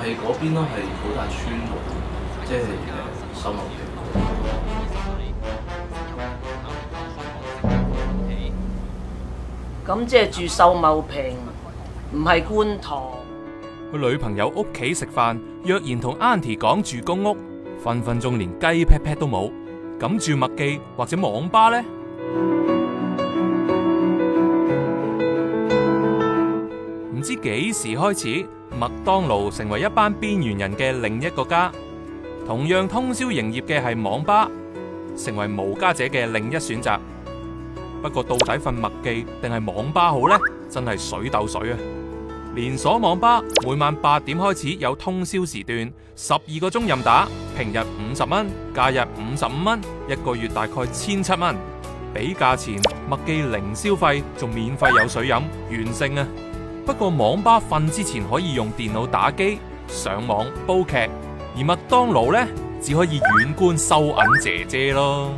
哋嗰邊都係好大村喎，即係秀茂坪。咁即係住秀茂坪，唔係觀塘。去女朋友屋企食飯，若然同 Auntie 講住公屋，分分鐘連雞劈劈都冇。咁住麥記或者網吧呢？唔知幾時開始，麥當勞成為一班邊緣人嘅另一個家。同樣通宵營業嘅係網吧，成為無家者嘅另一選擇。不過到底瞓麥記定係網吧好呢？真係水鬥水啊！連鎖網吧每晚8點開始有通宵時段，12個鐘任打，平日50蚊，假日55蚊，一個月大概1700蚊。比價錢，麥記零消費，仲免費有水飲，完勝啊！不過網吧瞓之前可以用電腦打機、上網煲劇，而麥當勞呢，只可以遠觀收銀姐姐咯。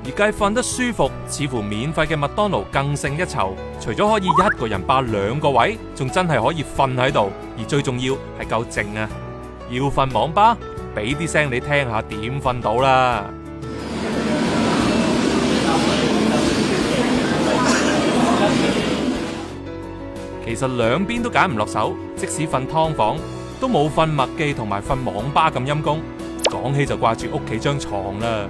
而計瞓得舒服，似乎免費嘅麥當勞更勝一籌。除咗可以一個人霸2個位，仲真係可以瞓喺度，而最重要係夠靜啊！要瞓網吧，俾啲聲你聽下點瞓到啦。其實兩邊都揀唔落手，即使瞓劏房，都冇瞓麥記同埋瞓網吧咁陰功。講起就掛住屋企張床啦。